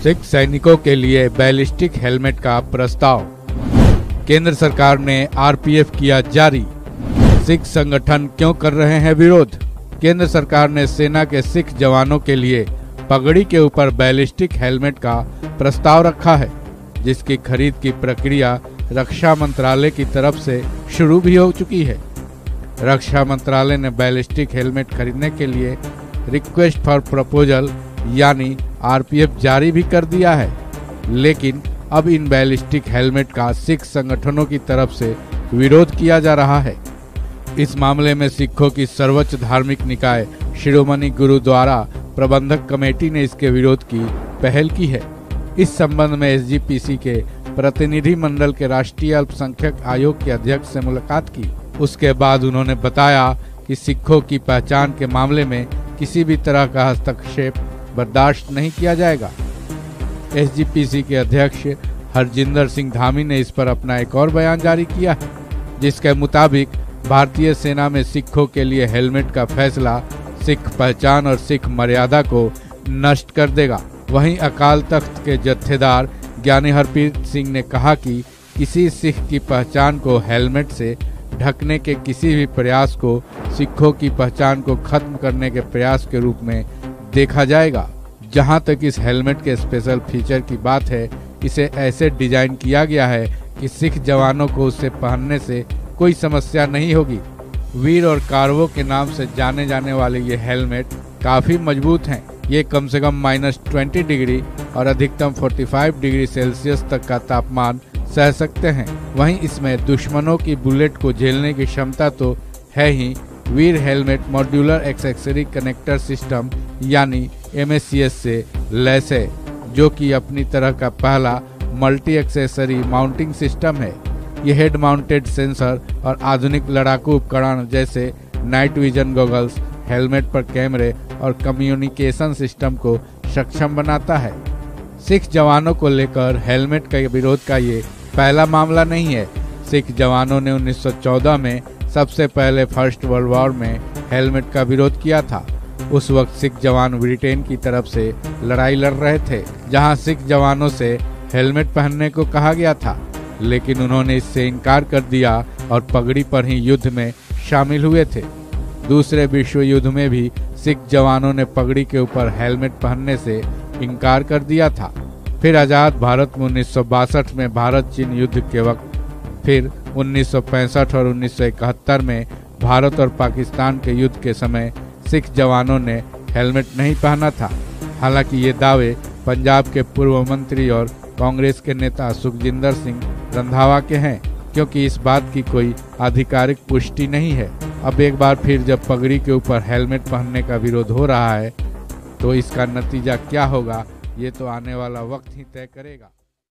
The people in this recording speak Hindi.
सिख सैनिकों के लिए बैलिस्टिक हेलमेट का प्रस्ताव। केंद्र सरकार ने आरपीएफ किया जारी। सिख संगठन क्यों कर रहे हैं विरोध? केंद्र सरकार ने सेना के सिख जवानों के लिए पगड़ी के ऊपर बैलिस्टिक हेलमेट का प्रस्ताव रखा है, जिसकी खरीद की प्रक्रिया रक्षा मंत्रालय की तरफ से शुरू भी हो चुकी है। रक्षा मंत्रालय ने बैलिस्टिक हेलमेट खरीदने के लिए रिक्वेस्ट फॉर प्रपोजल यानी आरपीएफ जारी भी कर दिया है, लेकिन अब इन बैलिस्टिक हेलमेट का सिख संगठनों की तरफ से विरोध किया जा रहा है। इस मामले में सिखों की सर्वोच्च धार्मिक निकाय शिरोमणि गुरुद्वारा प्रबंधक कमेटी ने इसके विरोध की पहल की है। इस संबंध में एसजीपीसी के प्रतिनिधि मंडल के राष्ट्रीय अल्पसंख्यक आयोग के अध्यक्ष से मुलाकात की। उसके बाद उन्होंने बताया कि सिखों की पहचान के मामले में किसी भी तरह का हस्तक्षेप बर्दाश्त नहीं किया जाएगा। एसजीपीसी के अध्यक्ष हरजिंदर सिंह धामी ने इस पर अपना एक और बयान जारी किया है, जिसके मुताबिक भारतीय सेना में सिखों के लिए हेलमेट का फैसला सिख पहचान और सिख मर्यादा को नष्ट कर देगा। वहीं अकाल तख्त के जत्थेदार ज्ञानी हरप्रीत सिंह ने कहा कि किसी सिख की पहचान को हेलमेट से ढकने के किसी भी प्रयास को सिखों की पहचान को खत्म करने के प्रयास के रूप में देखा जाएगा। जहां तक इस हेलमेट के स्पेशल फीचर की बात है, इसे ऐसे डिजाइन किया गया है कि सिख जवानों को उसे पहनने से कोई समस्या नहीं होगी। वीर और कार्वो के नाम से जाने जाने वाले ये हेलमेट काफी मजबूत हैं। ये कम से कम -20 डिग्री और अधिकतम 45 डिग्री सेल्सियस तक का तापमान सह सकते हैं। वहीं इसमें दुश्मनों की बुलेट को झेलने की क्षमता तो है ही। Veer helmet modular accessory connector system यानी MACS से लैस है, जो कि अपनी तरह का पहला मल्टी एक्सेसरी माउंटिंग सिस्टम है। ये हेड माउंटेड सेंसर और आधुनिक लड़ाकू उपकरण जैसे नाइट विजन गॉगल्स, हेलमेट पर कैमरे और कम्युनिकेशन सिस्टम को सक्षम बनाता है। सिख जवानों को लेकर हेलमेट के विरोध का ये पहला मामला नहीं है। सिख जवानों ने 1914 में सबसे पहले फर्स्ट वर्ल्ड वॉर में हेलमेट का विरोध किया था। उस वक्त सिख जवान ब्रिटेन की तरफ से लड़ाई लड़ रहे थे, जहां सिख जवानों से हेलमेट पहनने को कहा गया था, लेकिन उन्होंने इससे इनकार कर दिया और पगड़ी पर ही युद्ध में शामिल हुए थे। दूसरे विश्व युद्ध में भी सिख जवानों ने पगड़ी के ऊपर हेलमेट पहनने से इनकार कर दिया था। फिर आजाद भारत में 1962 में भारत चीन युद्ध के वक्त, फिर 1965 और 1971 में भारत और पाकिस्तान के युद्ध के समय सिख जवानों ने हेलमेट नहीं पहना था। हालांकि ये दावे पंजाब के पूर्व मंत्री और कांग्रेस के नेता सुखजिंदर सिंह रंधावा के हैं, क्योंकि इस बात की कोई आधिकारिक पुष्टि नहीं है। अब एक बार फिर जब पगड़ी के ऊपर हेलमेट पहनने का विरोध हो रहा है, तो इसका नतीजा क्या होगा, ये तो आने वाला वक्त ही तय करेगा।